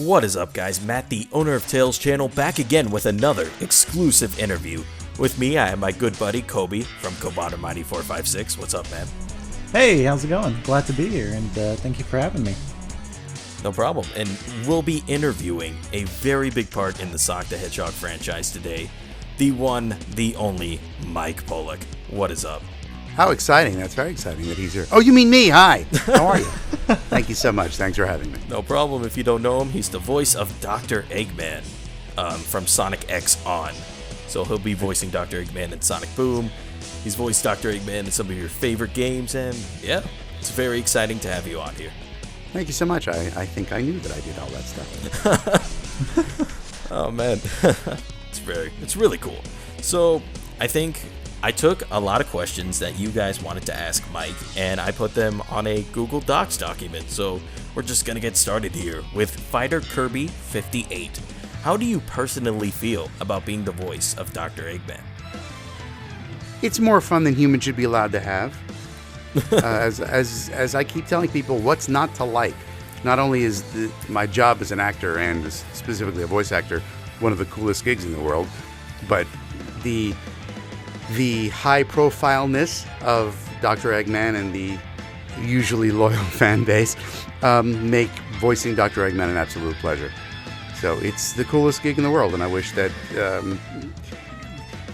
What is up, guys? Matt, the owner of Tales Channel, back again with another exclusive interview. With me, I have my good buddy, Kobe, from BobombDom456. What's up, man? Hey, how's it going? Glad to be here, and thank you for having me. No problem. And we'll be interviewing a very big part in the Sonic the Hedgehog franchise today. The one, the only, Mike Pollock. What is up? How exciting. That's very exciting that he's here. Oh, you mean me? Hi. How are you? Thank you so much. Thanks for having me. No problem. If you don't know him, he's the voice of Dr. Eggman from Sonic X On. So he'll be voicing Dr. Eggman in Sonic Boom. He's voiced Dr. Eggman in some of your favorite games, and yeah, it's very exciting to have you on here. Thank you so much. I think I knew that I did all that stuff. Oh man, it's really cool. So I think I took a lot of questions that you guys wanted to ask Mike, and I put them on a Google Docs document. So we're just gonna get started here with Fighter Kirby 58. How do you personally feel about being the voice of Dr. Eggman? It's more fun than humans should be allowed to have. As I keep telling people, what's not to like? Not only is my job as an actor, and specifically a voice actor, one of the coolest gigs in the world, but the high-profileness of Dr. Eggman and the usually loyal fan base make voicing Dr. Eggman an absolute pleasure. So it's the coolest gig in the world, and I wish that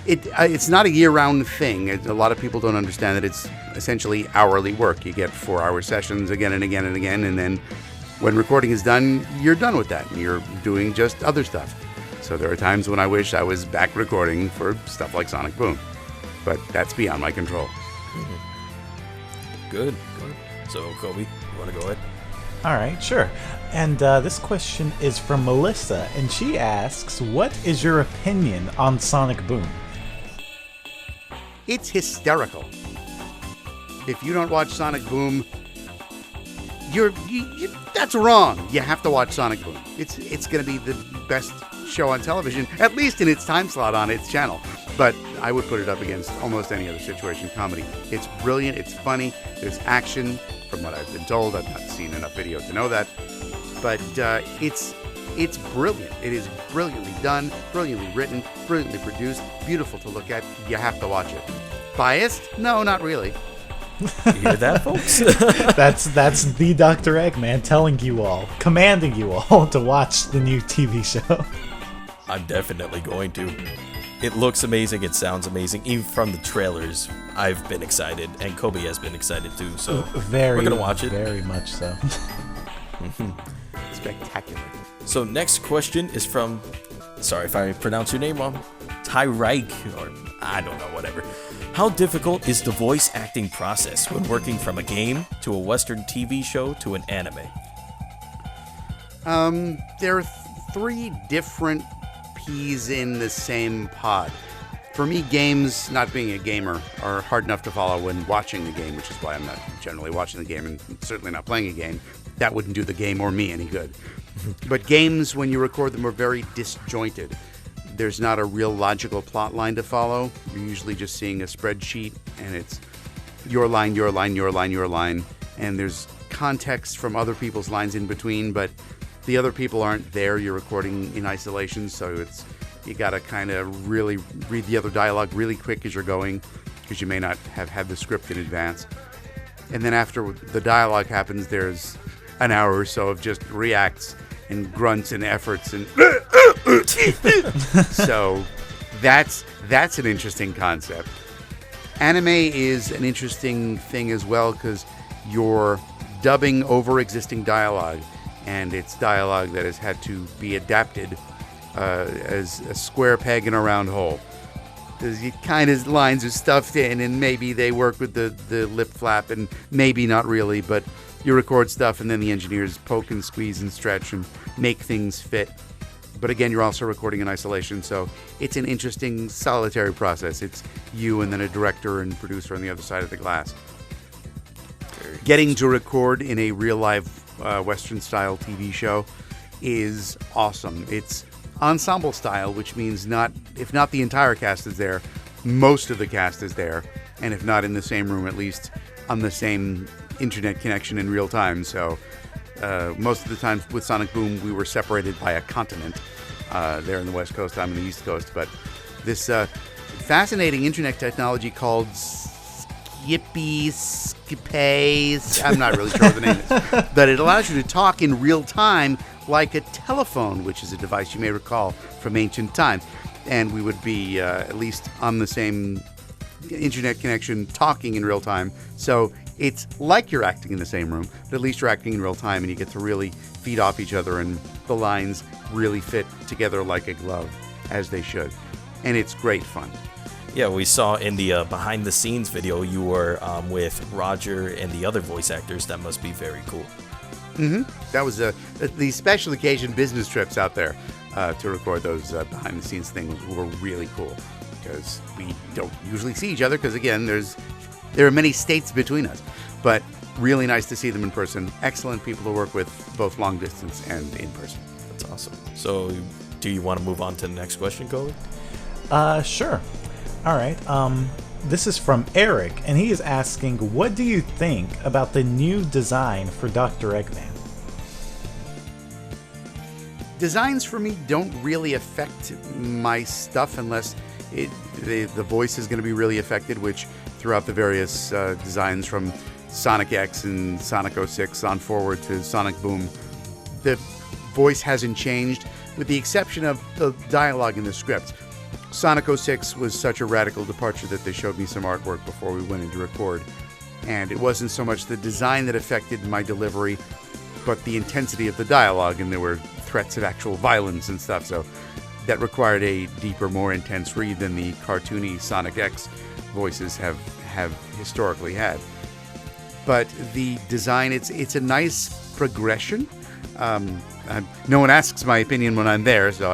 it's not a year-round thing. A lot of people don't understand that it's essentially hourly work. You get 4-hour sessions again and again and again, and then when recording is done, you're done with that, and you're doing just other stuff. So there are times when I wish I was back recording for stuff like Sonic Boom, but that's beyond my control. Mm-hmm. Good. So, Kobe, you want to go ahead? All right, sure. And this question is from Mellissa, and she asks, what is your opinion on Sonic Boom? It's hysterical. If you don't watch Sonic Boom, that's wrong. You have to watch Sonic Boom. It's going to be the best show on television, at least in its time slot on its channel. But I would put it up against almost any other situation comedy. It's brilliant. It's funny. There's action, from what I've been told. I've not seen enough video to know that. But it's brilliant. It is brilliantly done, brilliantly written, brilliantly produced, beautiful to look at. You have to watch it. Biased? No, not really. You hear that, folks? That's the Dr. Eggman telling you all, commanding you all to watch the new TV show. I'm definitely going to. It looks amazing. It sounds amazing. Even from the trailers, I've been excited, and Kobe has been excited too. So we're gonna watch it. Very much so. Spectacular. So next question is from, sorry if I pronounce your name wrong, Tyrike, or I don't know, whatever. How difficult is the voice acting process when working from a game to a Western TV show to an anime? There are 3 different peas in the same pod. For me, games, not being a gamer, are hard enough to follow when watching the game, which is why I'm not generally watching the game and certainly not playing a game. That wouldn't do the game or me any good. But games, when you record them, are very disjointed. There's not a real logical plot line to follow. You're usually just seeing a spreadsheet, and it's your line, your line, your line, your line, and there's context from other people's lines in between, but the other people aren't there. You're recording in isolation, so you gotta kind of really read the other dialogue really quick as you're going, because you may not have had the script in advance. And then after the dialogue happens, there's an hour or so of just reacts and grunts and efforts and so that's an interesting concept. Anime is an interesting thing as well, because you're dubbing over existing dialogue, and it's dialogue that has had to be adapted as a square peg in a round hole. Because you kind of lines are stuffed in, and maybe they work with the lip flap, and maybe not really, but you record stuff, and then the engineers poke and squeeze and stretch and make things fit. But again, you're also recording in isolation, so it's an interesting solitary process. It's you and then a director and producer on the other side of the glass. Getting to record in a real-life Western-style TV show is awesome. It's ensemble style, which means if not the entire cast is there, most of the cast is there, and if not in the same room, at least on the same internet connection in real time. So most of the time with Sonic Boom, we were separated by a continent. There in the West Coast, I'm in the East Coast. But this fascinating internet technology called Skipays, I'm not really sure what the name is, but it allows you to talk in real time like a telephone, which is a device you may recall from ancient times. And we would be at least on the same internet connection talking in real time. So it's like you're acting in the same room, but at least you're acting in real time and you get to really feed off each other and the lines really fit together like a glove, as they should. And it's great fun. Yeah, we saw in the behind the scenes video you were with Roger and the other voice actors. That must be very cool. Mm-hmm. That was the special occasion business trips out there to record those behind the scenes things were really cool because we don't usually see each other because, again, there are many states between us. But really nice to see them in person. Excellent people to work with, both long distance and in person. That's awesome. So do you want to move on to the next question, Coley? Sure. All right. This is from Eric, and he is asking, what do you think about the new design for Dr. Eggman? Designs for me don't really affect my stuff unless the voice is going to be really affected, which throughout the various designs from Sonic X and Sonic 06 on forward to Sonic Boom, the voice hasn't changed with the exception of the dialogue in the script. Sonic 06 was such a radical departure that they showed me some artwork before we went into record. And it wasn't so much the design that affected my delivery, but the intensity of the dialogue, and there were threats of actual violence and stuff, so that required a deeper, more intense read than the cartoony Sonic X voices have historically had. But the design, it's a nice progression. No one asks my opinion when I'm there, so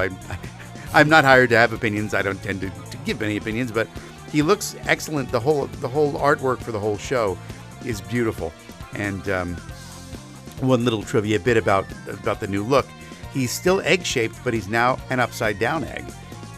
I'm not hired to have opinions. I don't tend to give any opinions, but he looks excellent. The whole artwork for the whole show is beautiful. And one little trivia bit about the new look: he's still egg-shaped, but he's now an upside-down egg.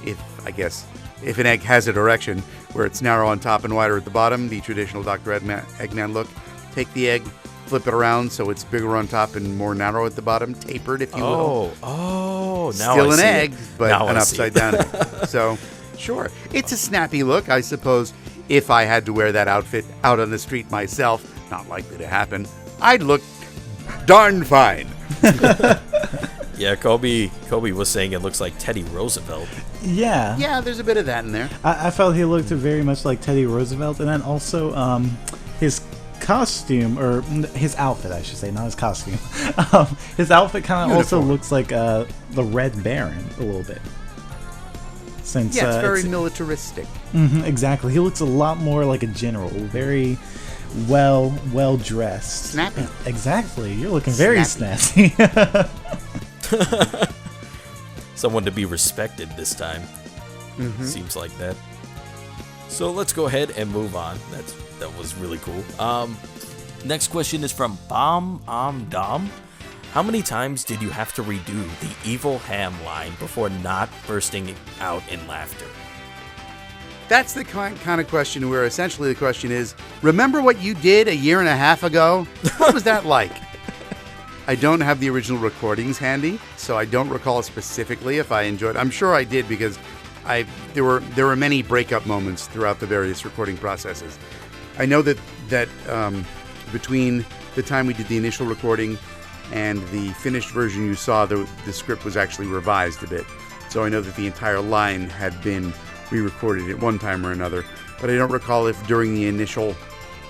If an egg has a direction where it's narrow on top and wider at the bottom, the traditional Dr. Eggman look, take the egg, flip it around so it's bigger on top and more narrow at the bottom, tapered, if you will. Oh, now still I an see egg, it. but Now an I see upside down egg. So, sure, it's a snappy look. I suppose if I had to wear that outfit out on the street myself, not likely to happen, I'd look darn fine. Yeah, Kobe was saying it looks like Teddy Roosevelt. Yeah. Yeah, there's a bit of that in there. I felt he looked very much like Teddy Roosevelt, and then also his costume, or his outfit, I should say, not his costume. His outfit kind of also looks like the Red Baron a little bit. Since, yeah, it's very militaristic. Exactly. He looks a lot more like a general, very well dressed. Snappy. Exactly. You're looking very snazzy. Someone to be respected this time. Seems like that. So let's go ahead and move on. That was really cool. Next question is from BobombDom. How many times did you have to redo the evil ham line before not bursting out in laughter? That's the kind of question where essentially the question is, remember what you did a year and a half ago? What was that like? I don't have the original recordings handy, so I don't recall specifically if I enjoyed. I'm sure I did because there were many breakup moments throughout the various recording processes. I know that between the time we did the initial recording and the finished version you saw, the script was actually revised a bit. So I know that the entire line had been re-recorded at one time or another. But I don't recall if during the initial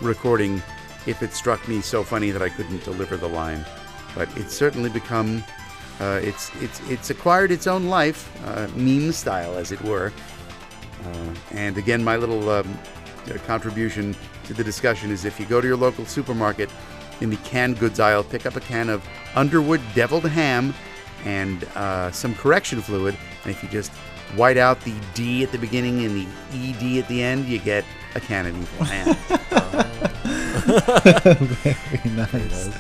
recording, if it struck me so funny that I couldn't deliver the line. But it's certainly become, it's acquired its own life, meme style, as it were. And again, my little contribution to the discussion is if you go to your local supermarket, in the canned goods aisle, pick up a can of Underwood deviled ham and some correction fluid, and if you just white out the D at the beginning and the ED at the end, you get a can of evil ham. Very nice.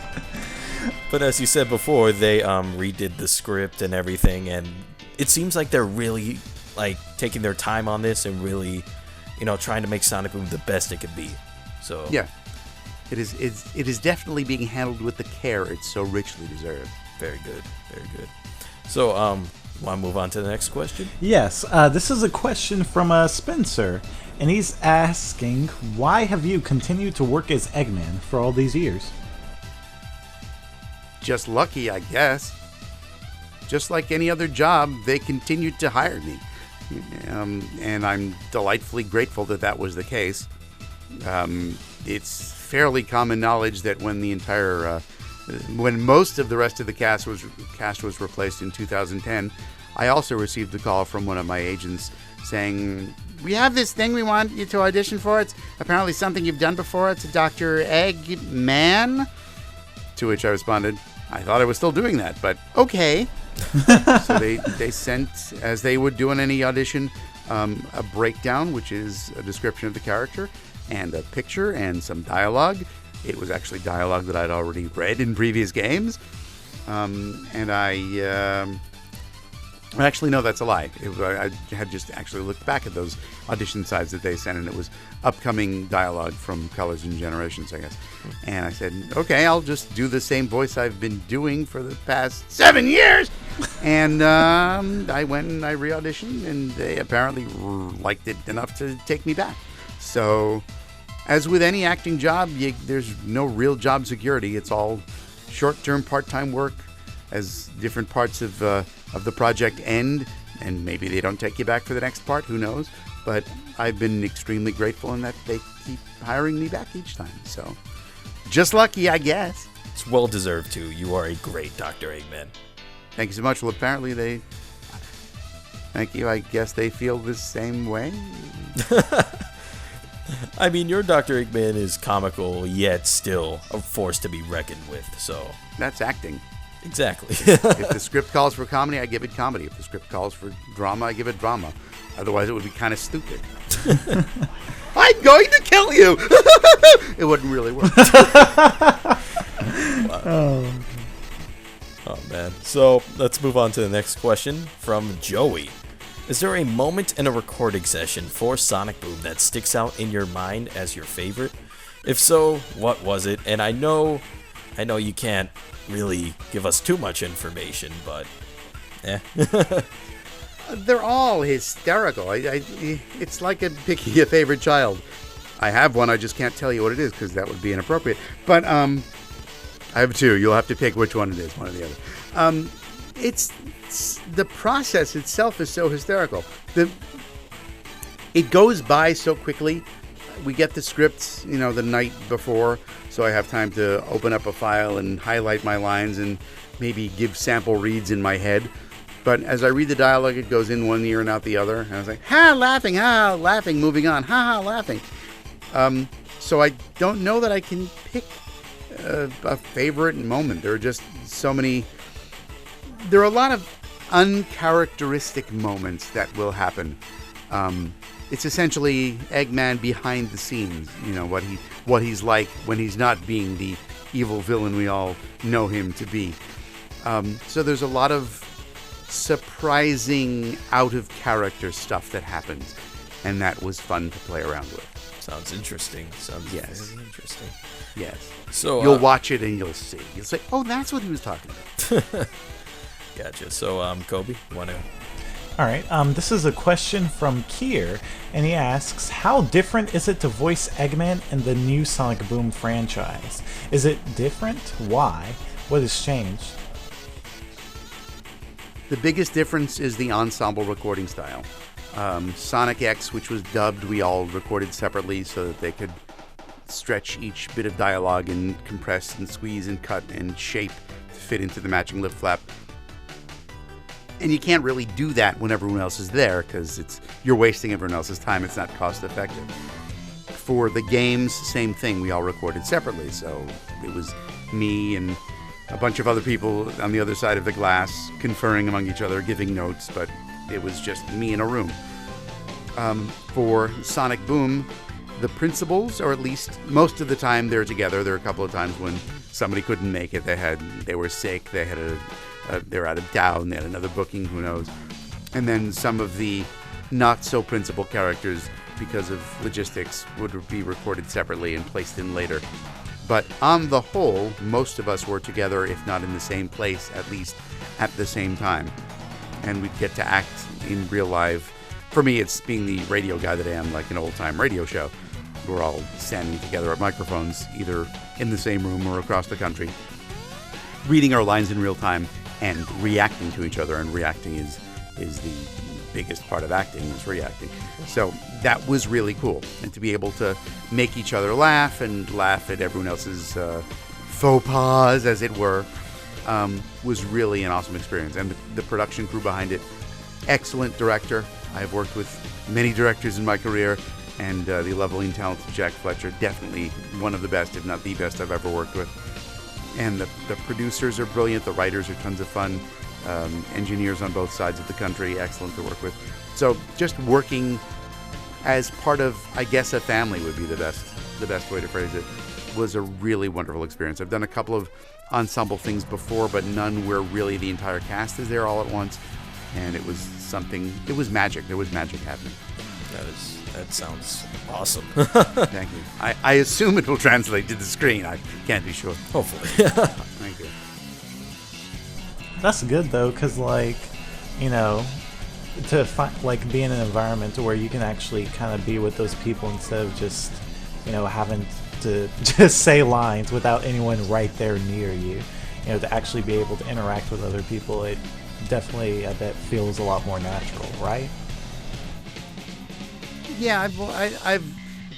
But as you said before, they redid the script and everything, and it seems like they're really taking their time on this and really, trying to make Sonic Boom the best it could be. So yeah, it is definitely being handled with the care it's so richly deserved. Very good. Very good. So, want to move on to the next question? Yes, this is a question from Spencer, and he's asking, why have you continued to work as Eggman for all these years? Just lucky, I guess. Just like any other job, they continued to hire me. And I'm delightfully grateful that that was the case. It's fairly common knowledge that when when most of the rest of the cast was replaced in 2010, I also received a call from one of my agents saying, "We have this thing we want you to audition for. It's apparently something you've done before. It's a Dr. Eggman." To which I responded, "I thought I was still doing that, but okay." So they sent, as they would do in any audition, a breakdown, which is a description of the character, and a picture and some dialogue. It was actually dialogue that I'd already read in previous games. And actually, no, that's a lie. I had just actually looked back at those audition sides that they sent, and it was upcoming dialogue from Colors and Generations, I guess. And I said, okay, I'll just do the same voice I've been doing for the past 7 years. And I went and I re-auditioned, and they apparently liked it enough to take me back. So, as with any acting job, there's no real job security. It's all short-term, part-time work. As different parts of the project end, and maybe they don't take you back for the next part, who knows? But I've been extremely grateful in that they keep hiring me back each time. So, just lucky, I guess. It's well deserved too. You are a great Dr. Eggman. Thank you so much. Well, apparently thank you. I guess they feel the same way. I mean, your Dr. Eggman is comical, yet still a force to be reckoned with. So that's acting. Exactly. If the script calls for comedy, I give it comedy. If the script calls for drama, I give it drama. Otherwise, it would be kind of stupid. I'm going to kill you! It wouldn't really work. Wow. Oh, man. So, let's move on to the next question from Joey. Is there a moment in a recording session for Sonic Boom that sticks out in your mind as your favorite? If so, what was it? And I know you can't really give us too much information, but they're all hysterical. It's like picking a favorite child. I have one, I just can't tell you what it is because that would be inappropriate. But I have two. You'll have to pick which one it is, one or the other. It's the process itself is so hysterical. It goes by so quickly. We get the scripts, the night before, so I have time to open up a file and highlight my lines and maybe give sample reads in my head. But as I read the dialogue, it goes in one ear and out the other. And I was like, ha, laughing, moving on, ha, laughing. So I don't know that I can pick a favorite moment. There are just so many. There are a lot of uncharacteristic moments that will happen. It's essentially Eggman behind the scenes, what he's like when he's not being the evil villain we all know him to be. So there's a lot of surprising, out-of-character stuff that happens, and that was fun to play around with. Sounds interesting. Very interesting. Yes. So you'll watch it and you'll see. You'll say, oh, that's what he was talking about. Gotcha. So, Kobe, want to... All right, this is a question from Keir, and he asks, how different is it to voice Eggman in the new Sonic Boom franchise? Is it different? Why? What has changed? The biggest difference is the ensemble recording style. Sonic X, which was dubbed, we all recorded separately so that they could stretch each bit of dialogue and compress and squeeze and cut and shape to fit into the matching lip flap. And you can't really do that when everyone else is there because you're wasting everyone else's time. It's not cost effective. For the games, same thing. We all recorded separately. So it was me and a bunch of other people on the other side of the glass conferring among each other, giving notes, but it was just me in a room. For Sonic Boom, the principals, or at least most of the time they're together. There are a couple of times when somebody couldn't make it. They were sick. They had they're out of town. They had another booking. Who knows? And then some of the not so principal characters, because of logistics, would be recorded separately and placed in later. But on the whole, most of us were together, if not in the same place, at least at the same time. And we'd get to act in real life. For me, it's being the radio guy that I am, like an old-time radio show. We're all standing together at microphones, either in the same room or across the country, reading our lines in real time and reacting to each other. And reacting is the biggest part of acting, is reacting. So that was really cool. And to be able to make each other laugh and laugh at everyone else's faux pas, as it were, was really an awesome experience. And the production crew behind it, excellent director. I've worked with many directors in my career, and the lovely and talented Jack Fletcher, definitely one of the best, if not the best I've ever worked with. And the producers are brilliant, the writers are tons of fun, engineers on both sides of the country, excellent to work with. So just working as part of, I guess, a family would be the best way to phrase it, was a really wonderful experience. I've done a couple of ensemble things before, but none where really the entire cast is there all at once. And it was magic. There was magic happening. That sounds awesome. Thank you. I assume it will translate to the screen. I can't be sure. Hopefully. Thank you. That's good though, because to find, be in an environment where you can actually kind of be with those people instead of just having to just say lines without anyone right there near you. To actually be able to interact with other people, it definitely, I bet, feels a lot more natural, right? Yeah, I've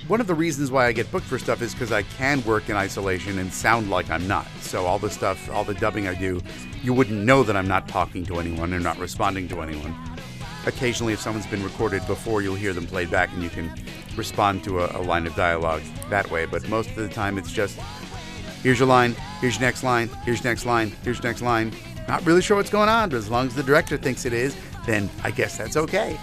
one of the reasons why I get booked for stuff is because I can work in isolation and sound like I'm not. So all the dubbing I do, you wouldn't know that I'm not talking to anyone or not responding to anyone. Occasionally, if someone's been recorded before, you'll hear them played back and you can respond to a line of dialogue that way. But most of the time, it's just, here's your line, here's your next line, here's your next line, here's your next line. Not really sure what's going on, but as long as the director thinks it is, then I guess that's okay.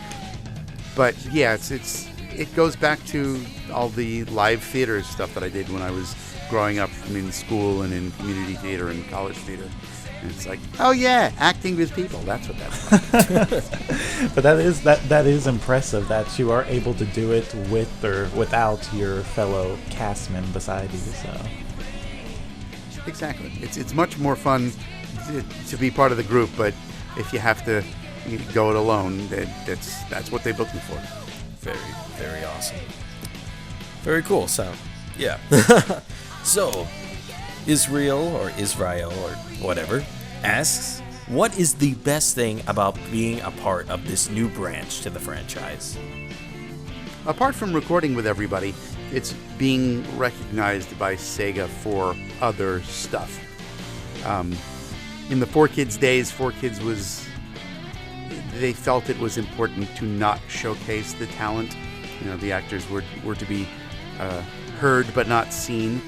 But yeah, it goes back to all the live theater stuff that I did when I was growing up in school and in community theater and college theater. And it's like, oh yeah, acting with people. That's what that's like. But that is impressive that you are able to do it with or without your fellow castmen beside you. So exactly, it's much more fun to be part of the group. But if you have to go it alone, that's what they booked me for. Very, very awesome. Very cool. So, yeah. So, Israel or whatever asks, what is the best thing about being a part of this new branch to the franchise? Apart from recording with everybody, it's being recognized by Sega for other stuff. In the 4Kids days, 4Kids they felt it was important to not showcase the talent. The actors were to be heard but not seen.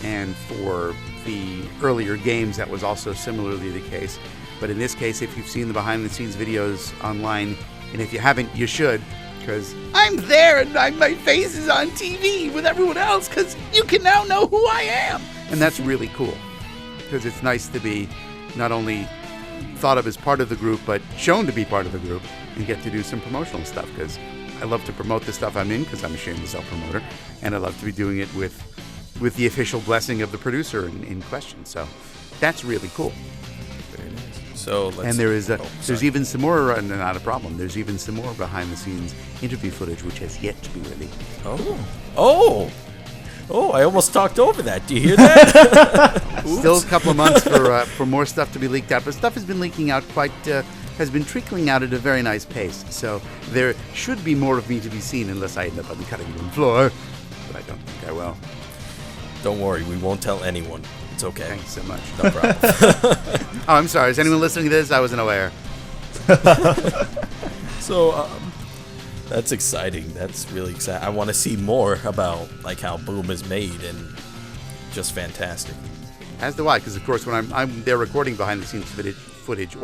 And for the earlier games, that was also similarly the case. But in this case, if you've seen the behind-the-scenes videos online, and if you haven't, you should, because I'm there and my face is on TV with everyone else, because you can now know who I am. And that's really cool, because it's nice to be not only thought of as part of the group, but shown to be part of the group and get to do some promotional stuff, because I love to promote the stuff I'm in, because I'm a shameless self-promoter, and I love to be doing it with the official blessing of the producer in question. So that's really cool. Very nice. So let's, there's even some more, not a problem, there's even some more behind the scenes interview footage which has yet to be released. Oh, I almost talked over that. Do you hear that? Still a couple of months for more stuff to be leaked out, but stuff has been leaking out has been trickling out at a very nice pace. So there should be more of me to be seen unless I end up on the cutting room floor, but I don't think I will. Don't worry, we won't tell anyone. It's okay. Thanks so much. No problem. Oh, I'm sorry. Is anyone listening to this? I wasn't aware. So, that's exciting. That's really exciting. I want to see more about how Boom is made, and just fantastic. As do I, because of course when I'm there recording behind the scenes footage,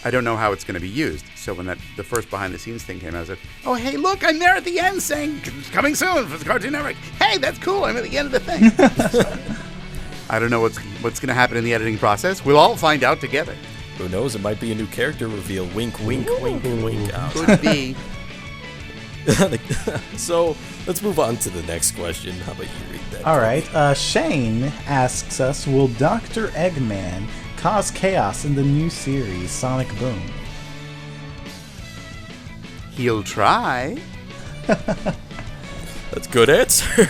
I don't know how it's going to be used. So when the first behind the scenes thing came out, I was like, oh hey, look, I'm there at the end saying coming soon for the Cartoon Network. Hey, that's cool. I'm at the end of the thing. So, I don't know what's going to happen in the editing process. We'll all find out together. Who knows? It might be a new character reveal. Wink, wink, wink, wink. Could be. So let's move on to the next question. How about you read that? All right. Shane asks us, will Dr. Eggman cause chaos in the new series Sonic Boom? He'll try. That's a good answer.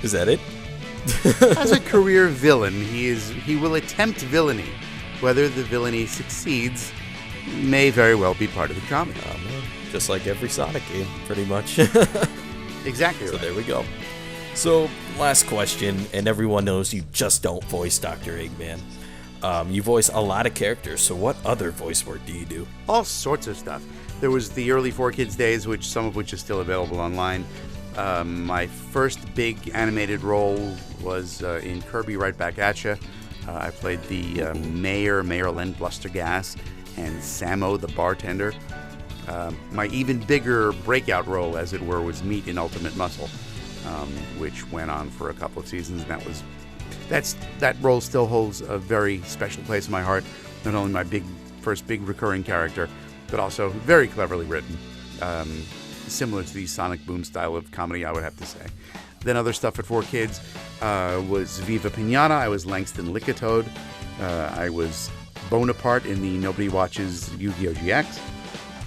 Is that it? As a career villain, he will attempt villainy. Whether the villainy succeeds may very well be part of the comic. Just like every Sonic game, pretty much. Exactly. So right. there we go. So last question, and everyone knows you just don't voice Dr. Eggman. You voice a lot of characters, so what other voice work do you do? All sorts of stuff. There was the early 4Kids days, some of which is still available online. My first big animated role was in Kirby Right Back At Ya. I played the Mayor Len Blustergas, and Sammo the bartender. My even bigger breakout role, as it were, was Meat in Ultimate Muscle, which went on for a couple of seasons. And that role still holds a very special place in my heart. Not only my first big recurring character, but also very cleverly written. Similar to the Sonic Boom style of comedy, I would have to say. Then other stuff at 4Kids was Viva Pinata. I was Langston Lickatoad. I was Bonaparte in the Nobody Watches Yu-Gi-Oh! GX.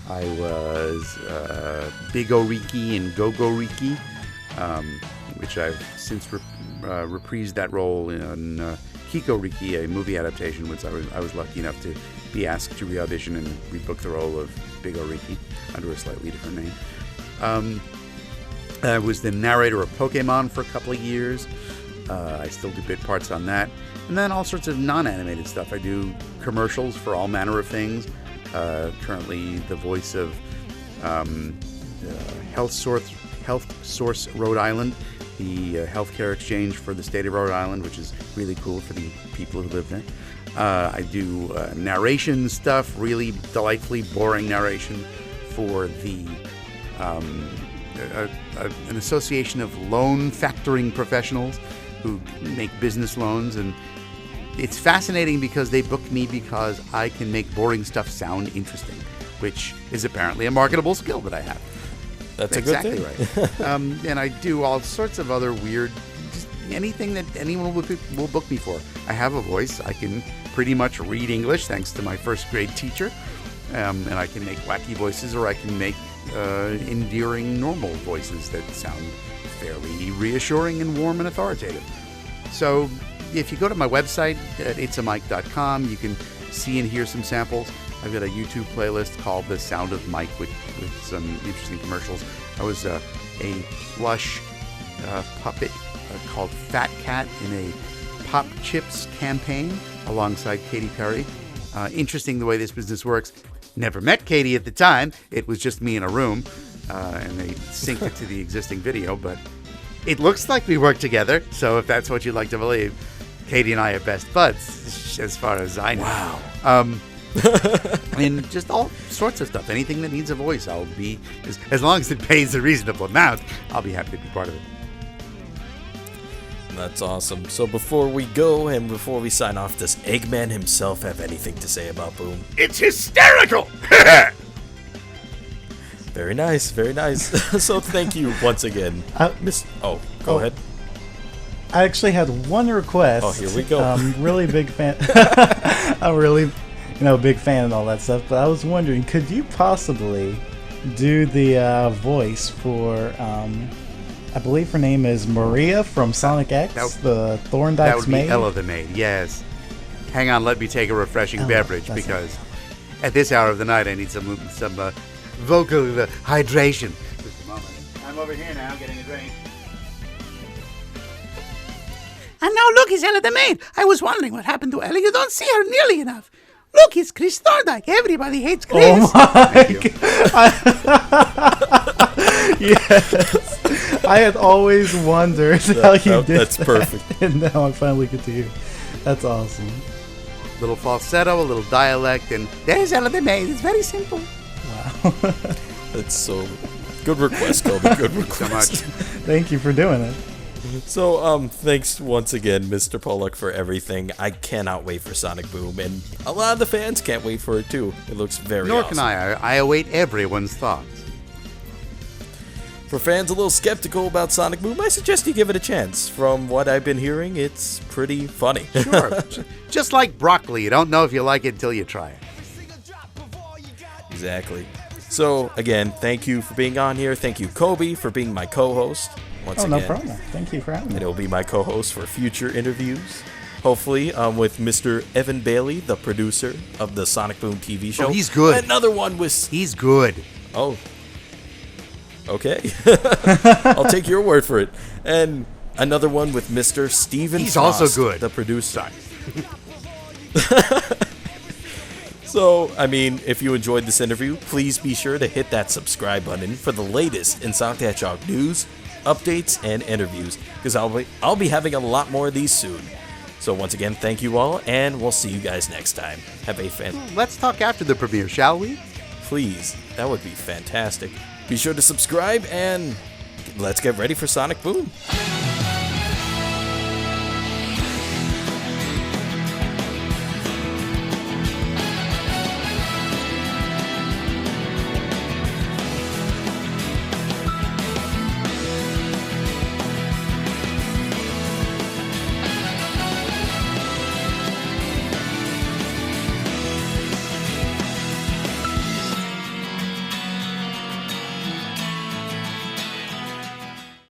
I was Big Oriki in Go-Go Riki, which I've since reprised that role in Kiko Riki, a movie adaptation, which I was lucky enough to be asked to re-audition and rebook the role of Big Oriki under a slightly different name. I was the narrator of Pokemon for a couple of years. I still do bit parts on that. And then all sorts of non-animated stuff. I do commercials for all manner of things. Currently the voice of Health Source Rhode Island, the healthcare exchange for the state of Rhode Island, which is really cool for the people who live there. I do narration stuff, really delightfully boring narration for the an association of loan factoring professionals who make business loans, and it's fascinating because they book me because I can make boring stuff sound interesting, which is apparently a marketable skill that I have. That's exactly a good thing. Right. And I do all sorts of other weird, just anything that anyone will book me for. I have a voice. I can pretty much read English thanks to my first grade teacher, and I can make wacky voices, or I can make endearing normal voices that sound fairly reassuring and warm and authoritative. So if you go to my website at itsamike.com, you can see and hear some samples. I've got a YouTube playlist called The Sound of Mike with some interesting commercials. I was a plush puppet called Fat Cat in a Pop Chips campaign alongside Katy Perry. Interesting the way this business works. Never met Katy at the time. It was just me in a room, and they synced it to the existing video, but it looks like we work together. So if that's what you'd like to believe, Katy and I are best buds, as far as I know. Wow. And just all sorts of stuff. Anything that needs a voice, I'll be, as long as it pays a reasonable amount, I'll be happy to be part of it. That's awesome. So before we go and before we sign off, does Eggman himself have anything to say about Boom? It's hysterical! Very nice, very nice. So thank you once again. Go ahead. I actually had one request. Oh, here we go. Really big fan. I'm really, big fan and all that stuff. But I was wondering, could you possibly do the voice for, I believe her name is Maria from Sonic X, the Thorndyke's maid? That would be maid? Ella the maid, yes. Hang on, let me take a refreshing beverage, because at this hour of the night I need some vocal hydration. Just a moment. I'm over here now getting a drink. And now look, it's Ella the maid. I was wondering what happened to Ella. You don't see her nearly enough. Look, it's Chris Thorndyke. Everybody hates Chris. Oh my Yes. I had always wondered how you did that's that. perfect. And now I finally get to hear. That's awesome. Little falsetto, a little dialect, and there's Ella the maid. It's very simple. Wow. That's so good request, Kobe. Good request. So much. Thank you for doing it. So, thanks once again, Mr. Pollock, for everything. I cannot wait for Sonic Boom, and a lot of the fans can't wait for it too. It looks very Nor awesome. can I. I await everyone's thoughts. For fans a little skeptical about Sonic Boom, I suggest you give it a chance. From what I've been hearing, it's pretty funny. Sure. Just like broccoli. You don't know if you like it until you try it. Exactly. So, again, thank you for being on here. Thank you, Kobe, for being my co-host. Once again. No problem. Thank you for having me. And he'll be my co-host for future interviews. Hopefully, with Mr. Evan Bailey, the producer of the Sonic Boom TV show. Oh, he's good. Another one with... He's good. Oh. Okay. I'll take your word for it. And another one with Mr. Steven He's Frost, also good. the producer. So, I mean, if you enjoyed this interview, please be sure to hit that subscribe button for the latest in Sonic the Hedgehog news, updates, and interviews, because I'll be having a lot more of these soon. So once again, thank you all, and we'll see you guys next time. Have a Let's talk after the premiere, shall we? Please, that would be fantastic. Be sure to subscribe, and let's get ready for Sonic Boom.